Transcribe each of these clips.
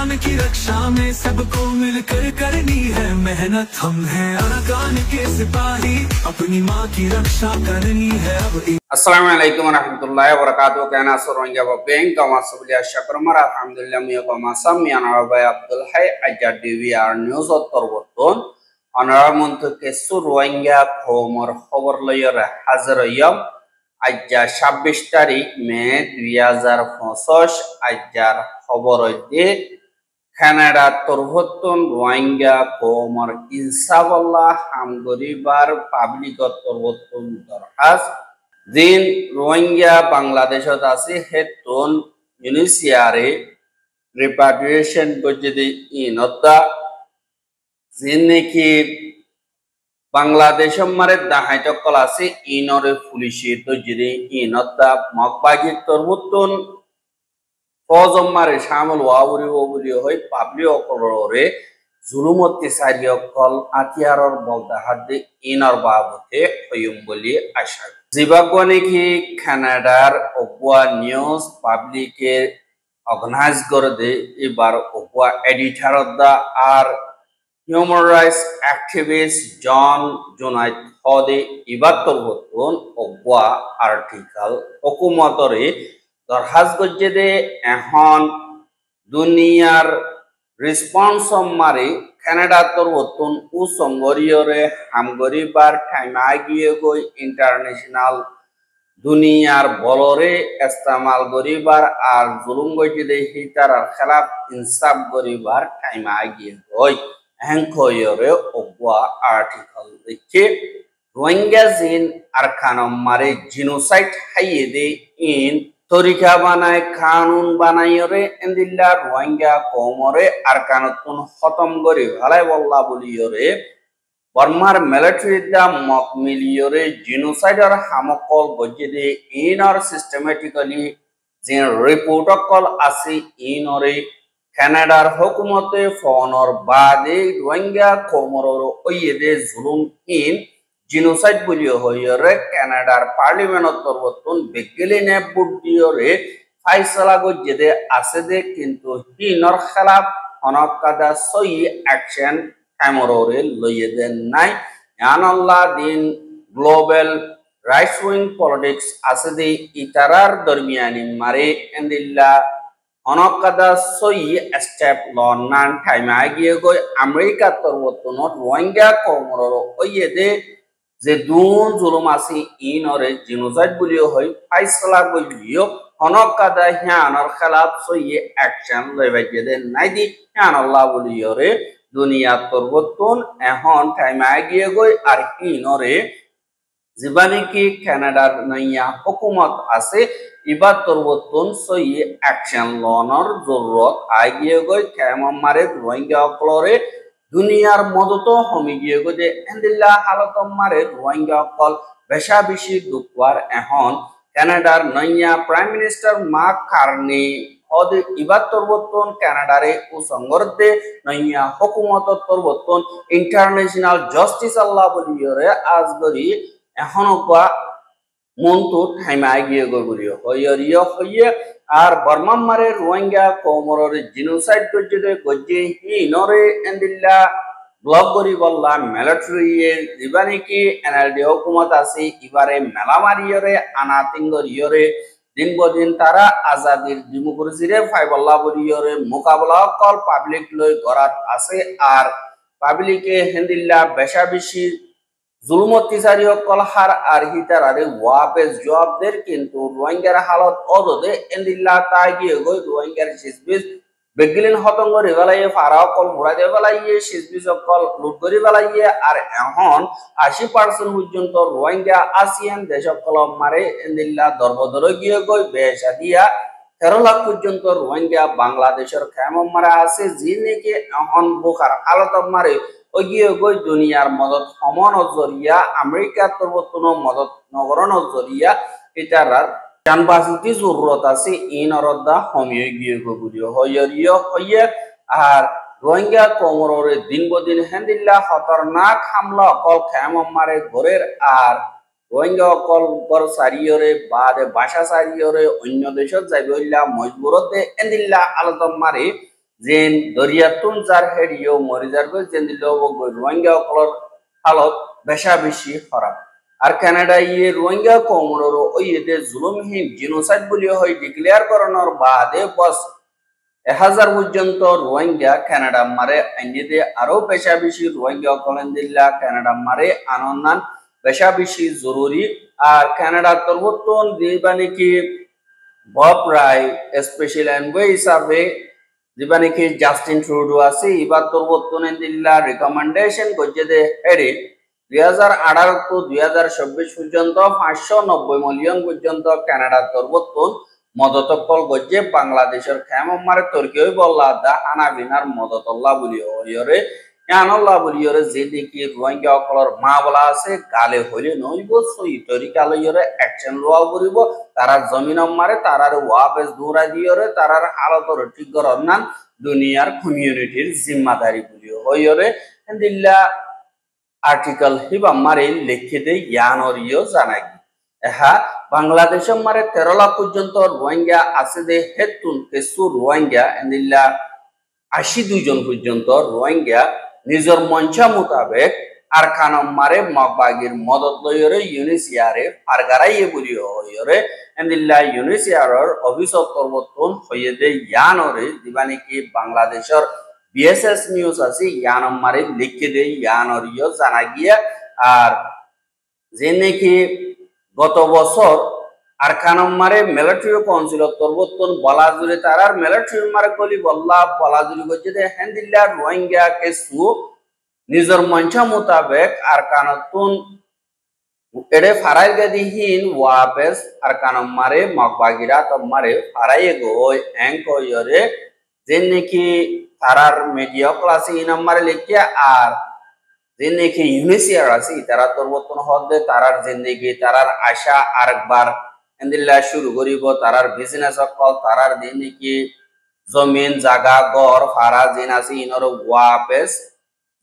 अरकान की रक्षा में सबको मिलकर करनी है मेहनत। हम हैं अरकान के सिपाही, अपनी माँ की रक्षा करनी है अब। अस्सलामु अलैकुम warahmatullahi wabarakatuh. Kana soronja ba bank kama sublia shakrmar alhamdulillah mi kama sammi anaba Abdul Hay ajar DVR news ottorboton anara montu kesu rohingya khomor khobor loyora hazar yam ajja 26 tarik May 2025 ajjar khobor de Canada torboton rohingya khomor inshallah hamgoribar public torboton dorhas Din Rohingya Bangladeshot আছে হেতন ইউনিসিয়ারে repatriation গজদি ইনতা জিনকি বাংলাদেশম মারে দাহাইতকল আছে ইনরে পুলিশে তো জিরে ইনতা মকবাজি তরবুতন ফজম মারে শামল ওয়াউরি ওবুলি হই পাবলি অকলরে জুলুমতি সারিয়কল আতিয়ারর বলতা হাদে ইনর বাবতে হইম বলি আশা জিবাগওয়ানিকি কানাডার ওপোয়া নিউজ পাবলিকে অর্গানাইজ করে দে এবার ওপোয়া এডিটর দা আর হিউম্যান রাইটস অ্যাক্টিভিস্ট জন জোনাইট হদে ইবার তরবতন ওপোয়া আর্টিকেল হকুমতরে দরহাজ গজ্জে দে এখন দুনিয়ার রেসপন্স মারে Canada torboton u songoriore hamgoribar time agiye goi international duniyar bolore istemal goribar ar zulum gojide hitar ar khalaf insaf goribar time agiye goi henkoyore obwa article dekhe Rohingya zin arkanam mare genocide hayede in তরিকা বানায় কানুন বানাইরে এন্দিল্লা রোহিঙ্গা কমরে আরকানতুন খতম করে ভালাই বল্লা বলিয়রে বর্মার military দা mock মিলিয়রে জিনোসাইডার হামকল গজেদে ইনর systematically যে রিপোর্টকল আছে ইনরে কানাডার হুকুমতে ফনর বাদে রোহিঙ্গা কমরর ওইয়েদে জুলুম ইন জিনোসাইড বলিও হইরে কানাডার পার্লামেন্ট তরবতন বেগেলিনে বুডিয়রে ফাইসলা গজেদে আছে দে কিন্তু হিনর খেলাফ অনকাদা সই অ্যাকশন কামররে লইয়ে দেন নাই আনাল্লাহ দিন গ্লোবাল রাইট উইং পলিটিক্স আছে দে ইতারার দরমিয়ানি মারে এন্দিল্লা অনকাদা সই স্টেপ ল নান টাইমে আগিয়ে গই আমেরিকা তরবতন রোহিঙ্গা কমরর ওইয়েদে যে দুন জুলুম আছে ইনরে জিনোসাইড বলিও হয় ফাইসলা বলিও হনকাদা হিয়ানর খেলাফ সইয়ে অ্যাকশন লইবা যেদে নাইদি হিয়ান আল্লাহ বলিওরে দুনিয়া তরবতন এখন টাইম আগিয়ে গই আর ইনরে জীবানিকি কানাডার নাইয়া হুকুমত আছে ইবা তরবতন সইয়ে অ্যাকশন লনর জরুরত আগিয়ে গই কেমন মারে রোহিঙ্গা অকলরে দুনিয়ার মদত হমি গিয়ে গজে এন্দিল্লা হালতম মারে রোহিঙ্গা অকল বেশা বেশি দুঃখার এখন কানাডার নইয়া প্রাইম মিনিস্টার মার্ক কার্নি হদ ইবার তরবতন কানাডারে ও সংগর্দে নইয়া হুকুমত তরবতন ইন্টারন্যাশনাল জাস্টিস আল্লাহ বলিয়রে আজগরি এখনো কোয়া মন্তু টাইম আগিয়ে গবরিও হইয়রিও হইয়ে আর বর্মাম মারে রোহিঙ্গা কমররে জিনোসাইড গজ্জে গজ্জে হিনরে এন্দিল্লা ব্লক গরি বল্লা মিলিটারি দিবানিকি এনএলডি হুকুমত আছে ইবারে মেলামারিয়রে আনাতিঙ্গরিয়রে দিন বদিন তারা আজাদির ডেমোক্রেসিরে ফাইবল্লা বলিয়রে মোকাবলা কল পাবলিক লই গরাত আছে আর পাবলিকে হেন্দিল্লা বেশা বেশি জুলুমতি সারি কলহার আর হিতার আরে ওয়াপে জবাবদের কিন্তু রোহিঙ্গার হালত অদদে এন্দিল্লা তাই গিয়ে গই রোহিঙ্গার শিসবিস বেগিলিন হতঙ্গ রেবেলাইয়ে ফারাও কল মুরা দেবেলাইয়ে শিসবিস কল লুট করি বেলাইয়ে আর এখন 80% পর্যন্ত রোহিঙ্গা আসিয়ান দেশ কল মারে এন্দিল্লা দরবদর গিয়ে গই বেশা দিয়া 13 লাখ পর্যন্ত রোহিঙ্গা বাংলাদেশের খেমম মারা আছে যিনিকে এখন বুখার হালত মারে ওগিয়ে গই দুনিয়ার মদত সমন জরিয়া আমেরিকা তরবতন মদত নগরন জরিয়া এটার জানবাসিতি জরুরত আছে ইনরদা হমিয়ে গিয়ে গবুরিও হইয়রিও হইয়ে আর রোহিঙ্গা কমররে দিন বদিন হেন্দিল্লা খতরনাক হামলা অকল খেমম মারে ঘরের আর রোহিঙ্গা অকল গর সারিয়রে বাদে বাসা সারিয়রে অন্য দেশত যাইবে হইলা মজবুরতে এন্দিল্লা আলতম মারে যেন দরিয়াতুন যার হেডিও মরিজার গো যেন দিল রোহিঙ্গা অকলর হালত বেশা বেশি খারাপ আর কানাডা ইয়ে রোহিঙ্গা কমরর ওই এদের জুলুমহীন জিনোসাইড বলি হয় ডিক্লেয়ার করানোর বাদে বস 1000 পর্যন্ত রোহিঙ্গা কানাডা মারে আইনিদে আরো বেশা বেশি রোহিঙ্গা কলেন দিল্লা কানাডা মারে আনন্দান বেশা বেশি জরুরি আর কানাডা তরবতন দিবানি কি বব রায় স্পেশাল এনভয় হিসাবে দিবানি কি জাস্টিন ট্রুডো আছে এবার তরবতন দিল্লা রিকমেন্ডেশন করছে দে হেডে 2018 to 2026 পর্যন্ত 590 মিলিয়ন পর্যন্ত কানাডা তরবতন মদতকল গজ্জে বাংলাদেশের খেমারে তর্কিও বললা দা আনা বিনার মদতল্লা বলি হইরে আনল্লা বলি হরে যে দেখি রোহিঙ্গা অকলর মা বলা আছে গালে হইলে নইব সই তরিকা লইরে অ্যাকশন লওয়া করিব তারা জমিন মারে তারার ওয়াপেস দৌড়া দিয়রে তারার হালতর ঠিক করার নান দুনিয়ার কমিউনিটির জিম্মাদারি বলি হইরে দিল্লা আর্টিকেল হিবা মারে লিখে দে ইয়ানরিও জানাই এহা বাংলাদেশের মারে 13 লাখ পর্যন্ত রোহিঙ্গা আছে দে হেতুন কেসু রোহিঙ্গা এন্দিল্লা 82 জন পর্যন্ত রোহিঙ্গা নিজের মঞ্চা মোতাবেক আর খানম মারে মগবাগির মদত লইরে ইউনিসিয়ারে ফারগারাইয়ে বলি হইরে এন্দিল্লা ইউনিসিয়ারর অফিসর তরবতন হইয়ে দে ইয়ানরে দিবানি কি বাংলাদেশের বিএসএস নিউজ আছে ইয়ানম মারে লিখে দে ইয়ানরিও জানা গিয়া আর যে নাকি গত বছর আর খানম মারে মিলিটারি কাউন্সিল তরবতন বলাজুরি তারার মিলিটারি মারে কলি বল্লা বলাজুরি গজে দে হেন্দিল্লা রোহিঙ্গা কেসু নিজের মঞ্চা মোতাবেক আর কানতুন এডে ফারাই গদিহীন ওয়াপেস আর কানম মারে মগবাগিরা তো মারে ফারাই গই এঙ্ক ইয়রে যে নাকি তারার মিডিয়া ক্লাসে ই নাম্বারে লিখিয়া আর যে নাকি ইউনিসিয়ার আছে তারা তরবতন হদে তারার জিন্দেগি তারার আশা আরেকবার এন্দিল্লা শুরু করিব তারার বিজনেস অকল তারার দিন নাকি জমিন জাগা গড় ফারা জিন আছে ইনর ওয়াপেস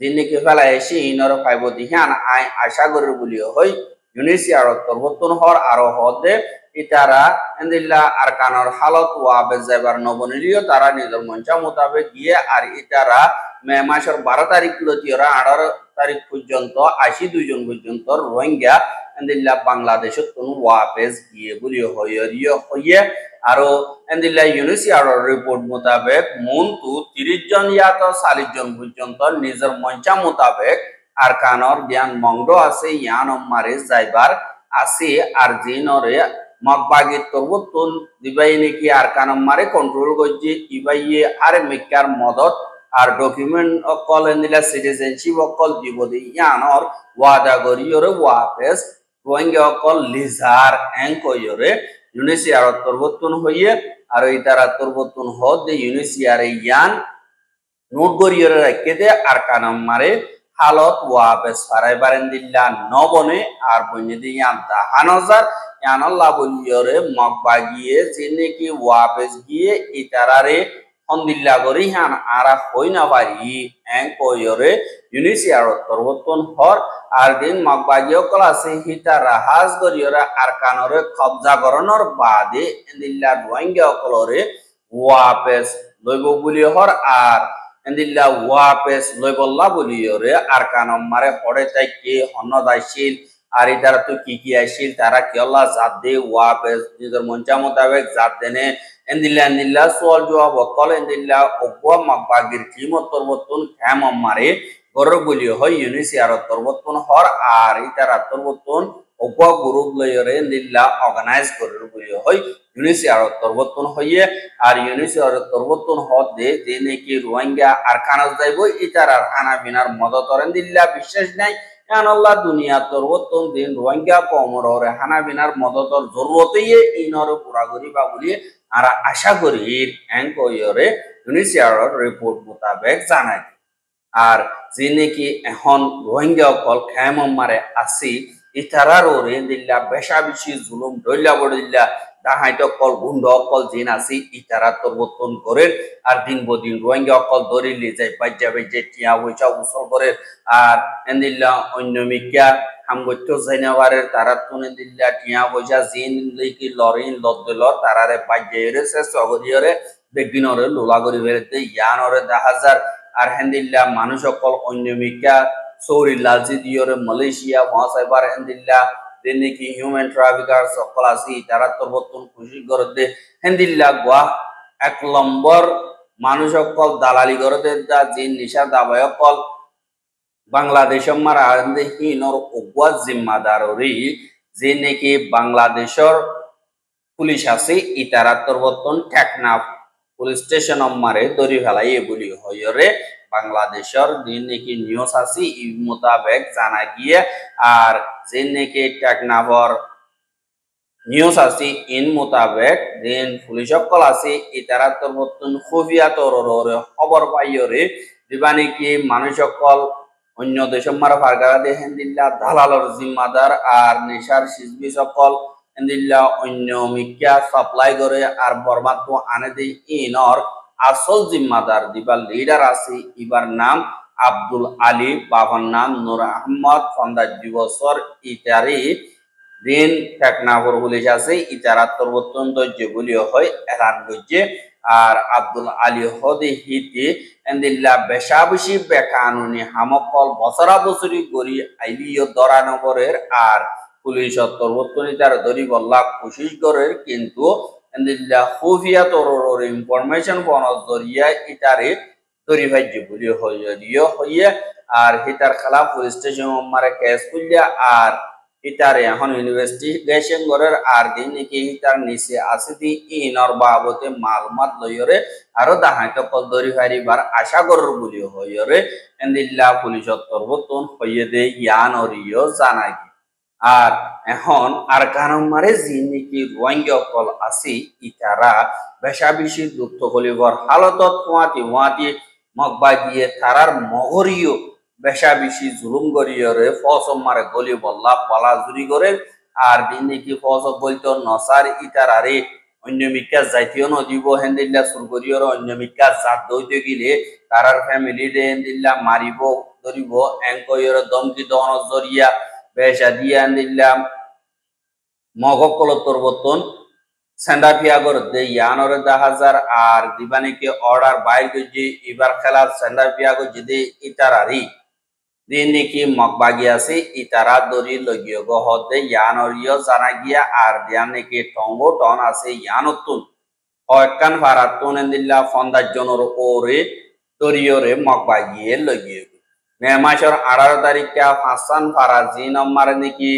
দিন নাকি ফেলা এসে ইনর পাইব দিহান আই আশা করি বলি হই ইউনিসিয়ার তরবতন হর আরো হদে ইতারা এন্দিল্লা আর কানর হালত ওয়াপেস যাবার নবনিলিও তারা নিজের মঞ্চা মোতাবেক গিয়ে আর ইতারা মে মাসের 12 তারিখ লতিরা 18 তারিখ পর্যন্ত 82 জন পর্যন্ত রোহিঙ্গা এন্দিল্লা বাংলাদেশের কোন ওয়াপেস গিয়ে বলি হইয়ে আরো এন্দিল্লা ইউনিসিয়ার রিপোর্ট মোতাবেক মন্তু 30 জন ইয়াত 40 জন পর্যন্ত নিজের মঞ্চা মোতাবেক আর কানর জ্ঞান মংড আছে ইয়ান মারে যাইবার আছে আর জিনরে মগবাগির তরবতন দিবাই নাকি আর কানম মারে কন্ট্রোল করছে ইবাইয়ে আর মেকার মদত আর ডকুমেন্ট অকল এন্দিলা সিটিজেনশিপ অকল দিব দি ইয়ানর ওয়াদা করিয়রে ওয়াপেস রোহিঙ্গা অকল লিজার এঙ্ক ইয়রে ইউনিসিয়ার তরবতন হইয়ে আর ইতারা তরবতন হদ দে ইউনিসিয়ার ইয়ান নোট করিয়রে রাখে দে আর কানম মারে হালত ওয়াপেস ফারাই বারেন্দিল্লা নবনে আর বইনে দি ইয়ান তাহানজার ইয়ানাল্লাহ বলিয়রে মগবাগিয়ে যে নাকি ওয়াপেস গিয়ে ইতারারে হন্দিল্লা করি হান আরা হই না পারি এঙ্ক ইয়রে ইউনিসিয়ার তরবতন হর আর দিন মগবাগিও ক্লাসে হিতা রাহাজ করিয়রা আর কানরে কবজা করানোর বাদে এন্দিল্লা রোহিঙ্গা অকলরে ওয়াপেস লইব বলি হর আর এন্দিল্লা ওয়াপেস লইবল্লা বলিয়রে আর কানম মারে হরে তাইকে হন্নদাইশীল আর ইতারা তো কি আইছিল তারা কি আল্লাহ জাত দে ওয়াপেস নিজের মঞ্চা মোতাবেক জাত দেনে এন্দিল্লা সোয়াল জবাব অকল এন্দিল্লা অব্বা মগবাগির কিমত তরবতন খেম মারে গর বলি হয় ইউনিসিয়ার তরবতন হর আর ইতারা তরবতন অব্বা গ্রুপ লইরে এন্দিল্লা অর্গানাইজ করে বলি হয় ইউনিসিয়ার তরবতন হইয়ে আর ইউনিসিয়ার তরবতন হদ দে যে নাকি রোহিঙ্গা আর কানাজ যাইব ইতারার আনা বিনার মদত এন্দিল্লা বিশ্বাস নাই আল্লাহ দুনিয়া তরবতন দিন রোহিঙ্গা কমর হানা বিনার মদতর জরুরতে ইনর পুরা করিবা বলি আর আশা করি এঙ্ক ইয়রে ইউনিসিয়ার রিপোর্ট মোতাবেক জানাই আর যে নাকি এখন রোহিঙ্গা অকল খেম মারে আসি ইতারার ওরে দিল্লা বেশা বেশি জুলুম ডইলা বড়িল্লা দাহাইট অকল গুন্ড অকল জিন আসি ইতারা তরবতন করে আর দিন বদিন রোহিঙ্গা অকল ধরিলে যাই বাজ্যা বাজ্যা টিয়া বৈশা উসল করে আর এন্দিল্লা অন্য মিকা হামগত্য জাইনাওয়ারের তারা তুনে দিল্লা টিয়া বৈশা জিন লিকি লরিন লদ্দলর তারারে বাজ্যারে শেষ অগরিয়রে বেগিনরে লোলাগরি বেড়েতে ইয়ানরে 10,000 আর হেন্দিল্লা মানুষ সকল অন্যমিকা সৌরি লালজি দিয়রে মালয়েশিয়া মহাসাইবার হেন্দিল্লা দেনিকি হিউম্যান ট্রাফিকার সকল আসি তারা তরবতন খুশি করতে হেন্দিল্লা গোয়া 1 নম্বর মানুষ সকল দালালি করতে যা জিন নিশা দাবায় সকল বাংলাদেশের মারা হিনর ওগুয়া জিম্মাদারি যে নাকি বাংলাদেশের পুলিশ আছে ইতারা তরবতন টেকনাফ পুলিশ স্টেশন মারে ধরি ফেলাই বলি হইরে বাংলাদেশের দিন নাকি নিউজ আছে ই মোতাবেক জানা গিয়ে আর যে নাকি টেকনাফর নিউজ আছে ইন মোতাবেক দিন পুলিশ সকল আছে ইতারা তরবতন খুফিয়া তররে খবর পাইরে দিবা নাকি মানুষ সকল অন্য দেশের মারা ফারগারা দেখেন দিল্লা দালালর জিম্মাদার আর নেশার সিজবি সকল দিল্লা অন্য মিক্যা সাপ্লাই করে আর বরবাদ আনে দি ইনর আসল জিম্মাদার দিবার লিডার আছে ইবার নাম আব্দুল আলী বাবার নাম নূর আহমদ 50 বছর ইতারি দিন টেকনাফর পুলিশ আছে ইতারা তরবতন যেগুলি হয় এলান গজ্জে আর আব্দুল আলী হদি হিতি এন্দিল্লা বেশাবেশি বেকানুনি হামকল বছরা বছরি গড়ি আইলিও দরানগরের আর পুলিশ তরবতনি তার ধরি বল্লা কোশিশ করের কিন্তু এন্দিল্লা খুফিয়া তরর ইনফরমেশন বনজ জরিয়া ইতারে ধরি ভাজ্য বলি হইয়ে আর হিতার খেলা পুলিশ স্টেশন মারে কেস খুললিয়া আর ইতারে এখন ইনভেস্টিগেশন করার আর দিন নাকি ইতার নিচে আছে দি ইনর বাবতে মালুমাত লইরে আরো দাহাইত কল ধরি হারিবার আশা করর বলি হইরে এন্দিল্লা পুলিশত তরবতন হইয়ে দে ইয়ান অরিও জানাই আর এখন আর কারণ মারে জি নাকি রোহিঙ্গা কল আছে ইতারা বেশাবেশি দুঃখ কলিবর হালতত ওয়াতি মগবা গিয়ে তারার মগরিও বেশাবেশি জুলুম করিয়রে ফসম মারে গলি বল্লা পলা জুরি করে আর দিন নাকি ফসব বলতো নসার ইতারারে অন্য মিকা জাতীয় নদীব হেন্দিল্লা সুর করিয়র অন্য মিকা জাত দইতে গিলে তারার ফ্যামিলি রে হেন্দিল্লা মারিব ধরিব এঙ্কয়র দমকি দহন জরিয়া বেশা দিয়া হেন্দিল্লা মগকল তরবতন সেন্ডাপিয়া করতে ইয়ানরে 10,000 আর দিবানিকে অর্ডার বাইর করছে এবার খেলা সেন্ডাপিয়া করছে দে ইতারারি দিন নাকি মগবাগি আছে ইতারা দরি লগিয়ে গহতে ইয়ানরিও জানা গিয়া আর দিয়ান নাকি টঙ্গো টন আছে ইয়ানতুন কয়েকখান ভাড়াতুন এন্দিল্লা 50 জনের ওরে দরিয়রে মগবাগিয়ে লগিয়ে মে মাসের 18 তারিখে হাসান ফারাজি নম্বর নাকি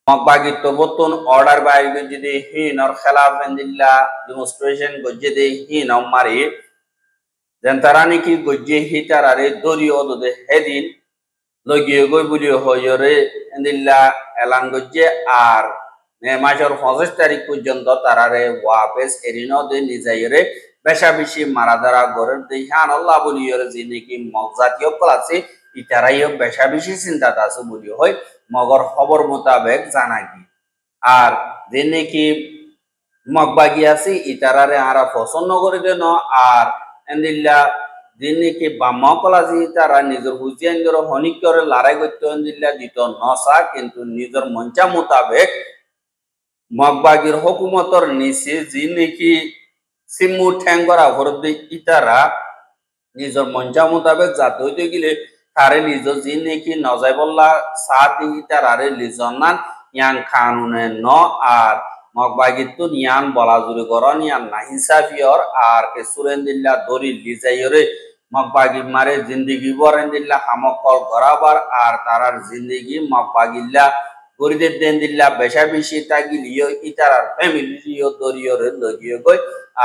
মগবাগি তরবতন অর্ডার বাইরে যদি হিনর খেলাফ এন্দিল্লা ডেমনস্ট্রেশন গজ্জে দে হিন মারি যেন তারা নাকি গজ্জে হিতারারে দরিও দে হেদিন লগিয়ে গই বলি হইরে এন্দিল্লা এলান গজ্জে আর মে মাসের 25 তারিখ পর্যন্ত তারারে ওয়াপেস এরিন দে নিজাইরে বেশাবেশি মারাদারা গরের দেহান আল্লাহ বলিয়রে যে নাকি মগজাতীয় কল আছে ইতারাইও বেশাবেশি চিন্তাটা আছে বলি হয় মগর খবর মোতাবেক জানা কি আর যে নাকি মগবাগি আছে ইতারারে আরা পছন্দ করে দেন আর এন্দিল্লা যে নাকি বাম্মকল আছে তারা নিজের হুজিয়ান হনিক করে লড়াই করতে এন্দিল্লা দিত নসা কিন্তু নিজের মঞ্চা মোতাবেক মগবাগির হুকুমতর নিচে যে নাকি সিমু ঠ্যাঙ্গরা ভরতে ইতারা নিজের মঞ্চা মোতাবেক জাত হইতে গেলে তারে লিজো যে নাকি নজাইবল্লা সাত ইতারারে লিজনান ইয়ান কানুনে ন আর মগবাগিত ইয়ান বলা জুড়ে করন ইয়ান না হিসাবিয়র আর কে সুরেন্দিল্লা দরি লিজাইরে মগবাগি মারে জিন্দিগি বরেন্দিল্লা হামকল গরাবার আর তারার জিন্দিগি মগবাগিল্লা গরিদের দেন্দিল্লা বেশাবেশি তাগিলিও ইতারার ফ্যামিলিও দরিয়রে লগিয়ে গই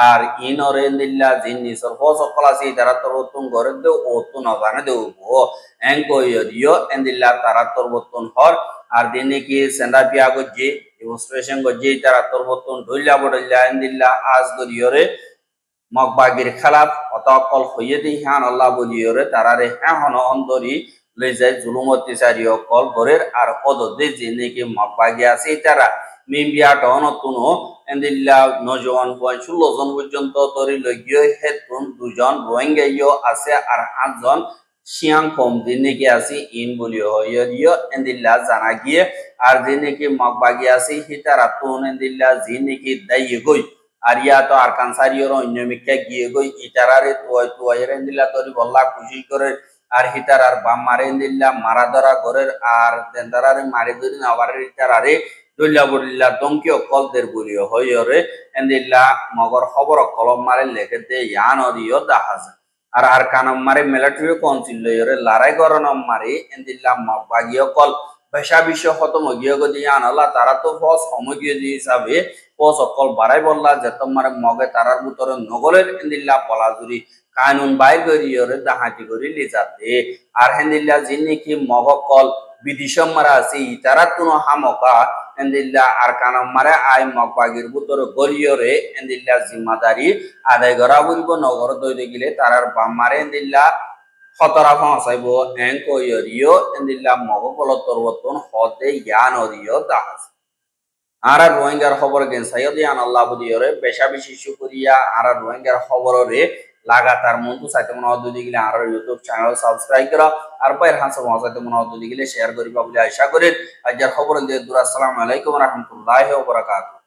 আর ইনরেন্দিল্লা জিনিসর সকল আছে তারা তরবতন ঘরে দেও ও তো নজানে দেব এঙ্কয়রিও এন্দিল্লা তারা তরবতন হর আর দিনে কি সেন্ডাপিয়া গজ্জে ডেমনস্ট্রেশন গজ্জে তারা তরবতন ঢইলা বড়িল্লা এন্দিল্লা আজ গরিয়রে মগবাগির খেলাফ অতকল হইয়ে দি হান আল্লাহ বলিয়রে তারারে হ্যাঁ হন অন্তরি লই যায় জুলুম অত্যাচারী কল ঘরের আর পদে যে নাকি মগবাগি আছে তারা মিম্বিয়া টনতুন এন্দিল্লা নজওয়ান 16 জন পর্যন্ত ধরে লগিয়ে হেতুন 2 জন রোহিঙ্গাইও আছে আর 8 জন শিয়াং কম দিন নাকি আছে ইন বলিও হইয়রিও এন্দিল্লা জানা গিয়ে আর যে নাকি মগবাগি আছে হিতারা তুন এন্দিল্লা যে নাকি দাইয়ে গই আর ইয়া তো আর কানসারিয়র অন্য মিকা গিয়ে গই ইটারারে তুয়াই দিলা তরি বল্লা খুশি করে আর হিতার আর বাম মারে দিল্লা মারা ধরা ঘরের আর দেন্দারারে মারি ধরি না আবার ইটারারে দলিয়া বলিল্লা দঙ্কি অকলদের বলিও হইরে এন্দিল্লা মগর খবর কলম মারে লেখে দে ইয়ান অদিও দাহাজ আর কানম মারে মিলিটারি কাউন্সিল লইরে লড়াই গরনম মারে এন্দিল্লা মগবাগিও কল পেশা বিষয় হত মগিও গদি আনলা তারা তো ফস সমগিয়ে দি হিসাবে ফস অকল বাড়াই বললা যেত মারে মগে তারার ভিতরে নগলের এন্দিল্লা পলাজুরি কানুন বাইর করিয়রে দাহাতি করি লিজাতে আর হেন্দিল্লা যিনি কি মগকল বিদিশম মারা আছে ইতারা তুনো হামকা এন্দিল্লা আর কানম মারে আই মগবাগির ভিতরে গরিয়রে এন্দিল্লা জিম্মাদারি আদায় করা বলব নগর দইতে গেলে তারার বাম মারে এন্দিল্লা খতরা ফাঁসাইব এঙ্ক ইয়রিও এন্দিল্লা মগকল তরবতন হতে ইয়ান অরিও দাহাজ আর রোহিঙ্গার খবর গেন সাইয়দ ইয়ান আল্লাহ বুদিয়রে পেশা বেশি শুকরিয়া আর রোহিঙ্গার খবররে লাগাতার মন্তু সাইতে মনে হদ্দুদি গেলে আর ইউটিউব চ্যানেল সাবস্ক্রাইব করা আর বাইর হাসা মহাসাইতে মনে হদ্দুদি গেলে শেয়ার করিবা বলে আশা করি আজকের খবর দিয়ে দূর আসসালামু আলাইকুম রহমতুল্লাহি ওয়া বারাকাতুহু।